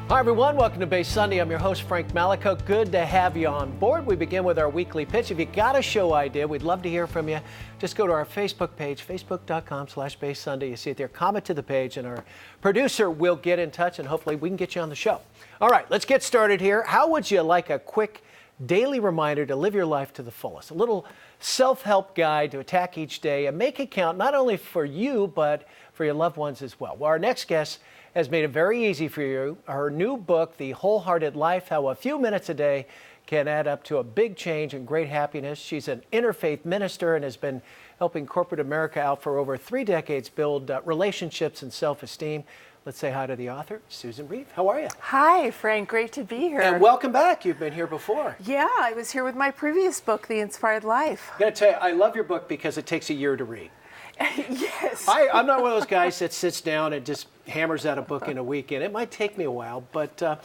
Hi everyone, welcome to Base Sunday. I'm your host Frank Malico. Good to have you on board. We begin with our weekly pitch. If you got a show idea, we'd love to hear from you. Just go to our Facebook page, facebook.com/Base Sunday. You see it there. Comment to the page and our producer will get in touch and hopefully we can get you on the show. All right, let's get started here. How would you like a quick daily reminder to live your life to the fullest? A little self-help guide to attack each day and make it count not only for you but for your loved ones as well. Well, our next guest has made it very easy for you. Her new book, The Wholehearted Life, How a Few Minutes a Day Can Add Up to a Big Change and Great Happiness. She's an interfaith minister and has been helping corporate America out for over 3 decades build relationships and self-esteem. Let's say hi to the author, Susyn Reeve. How are you? Hi, Frank. Great to be here. And welcome back. You've been here before. Yeah, I was here with my previous book, The Inspired Life. I got to tell you, I love your book because it takes a year to read. Yes. I'm not one of those guys that sits down and just hammers out a book in a weekend. It might take me a while, but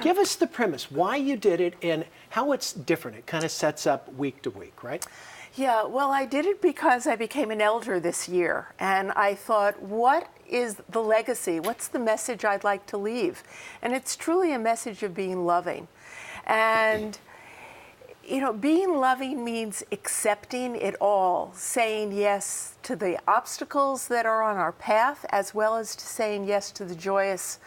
give us the premise, why you did it and how it's different. It kind of sets up week to week, right? Yeah, well, I did it because I became an elder this year, and I thought, what is the legacy? What's the message I'd like to leave? And it's truly a message of being loving. And you know, being loving means accepting it all, saying yes to the obstacles that are on our path, as well as to saying yes to the joyous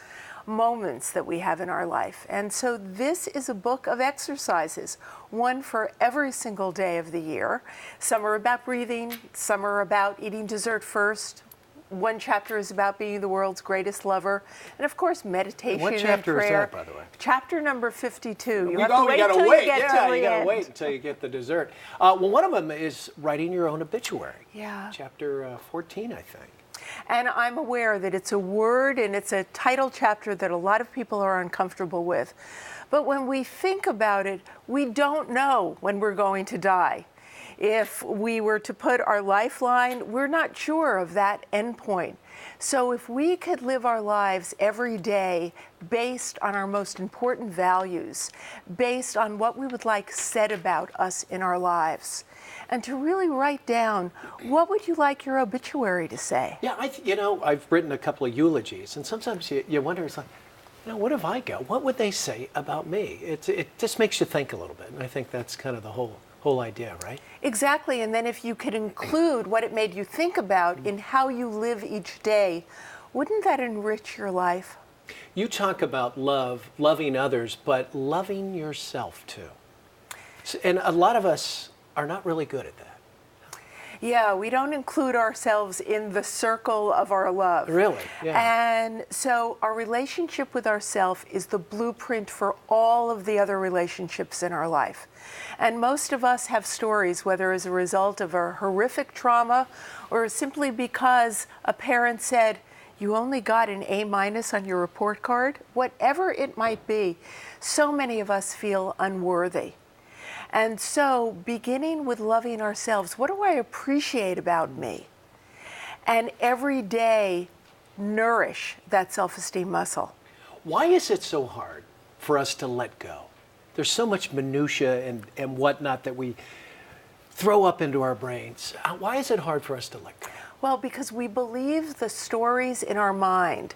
moments that we have in our life. And so this is a book of exercises, one for every single day of the year. Some are about breathing, some are about eating dessert first. One chapter is about being the world's greatest lover. And of course, meditation and prayer. What chapter is that, by the way? Chapter number 52. You gotta wait until you get the dessert. Well, one of them is writing your own obituary. Yeah. Chapter 14, I think. And I'm aware that it's a word and it's a title chapter that a lot of people are uncomfortable with. But when we think about it, we don't know when we're going to die. If we were to put our lifeline, we're not sure of that endpoint. So if we could live our lives every day based on our most important values, based on what we would like said about us in our lives, and to really write down, what would you like your obituary to say? Yeah, I've written a couple of eulogies, and sometimes you wonder, it's like, what if I go? What would they say about me? It just makes you think a little bit, and I think that's kind of the whole idea, right? Exactly, and then if you could include what it made you think about in how you live each day, wouldn't that enrich your life? You talk about loving others, but loving yourself too. And a lot of us are not really good at that. Yeah, we don't include ourselves in the circle of our love. Really? Yeah. And so our relationship with ourselves is the blueprint for all of the other relationships in our life. And most of us have stories, whether as a result of a horrific trauma or simply because a parent said, you only got an A- on your report card, whatever it might be. So many of us feel unworthy. And so beginning with loving ourselves, what do I appreciate about me? And every day nourish that self-esteem muscle. Why is it so hard for us to let go? There's so much minutia and whatnot that we throw up into our brains. Why is it hard for us to let go? Well, because we believe the stories in our mind.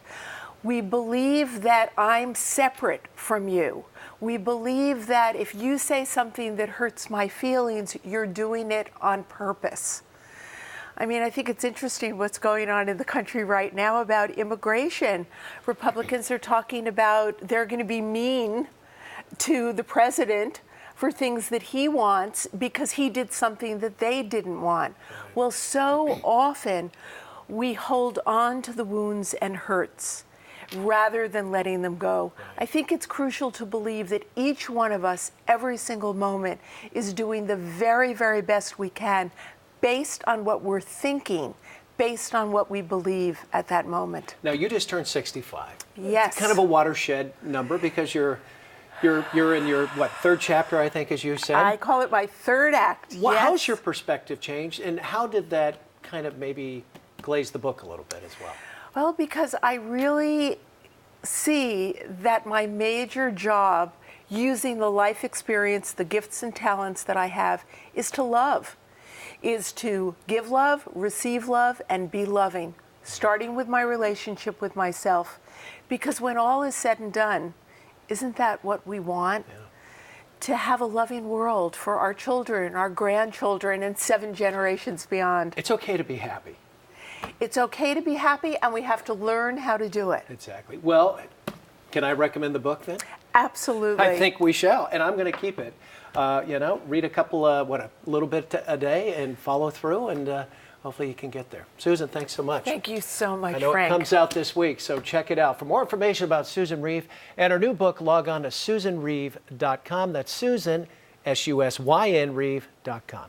We believe that I'm separate from you. We believe that if you say something that hurts my feelings, you're doing it on purpose. I mean, I think it's interesting what's going on in the country right now about immigration. Republicans are talking about they're going to be mean to the president for things that he wants because he did something that they didn't want. Well, so often we hold on to the wounds and hurts rather than letting them go. I think it's crucial to believe that each one of us, every single moment, is doing the very, very best we can based on what we're thinking, based on what we believe at that moment. Now, you just turned 65. Yes. It's kind of a watershed number because you're in your, third chapter, I think, as you said? I call it my third act, yes. How's your perspective changed, and how did that kind of maybe glaze the book a little bit as well? Well, because I really see that my major job, using the life experience, the gifts and talents that I have, is to love, is to give love, receive love, and be loving, starting with my relationship with myself, Because when all is said and done, isn't that what we want? Yeah. To have a loving world for our children, our grandchildren, and 7 generations beyond. It's okay to be happy. It's okay to be happy, and we have to learn how to do it. Exactly. Well, can I recommend the book then? Absolutely. I think we shall, and I'm going to keep it. Read a couple, a little bit a day, and follow through, and hopefully you can get there. Susyn, thanks so much. Thank you so much, I know Frank. it comes out this week, so check it out. For more information about Susyn Reeve and her new book, log on to SusynReeve.com. That's Susyn, SUSYN, Reeve.com.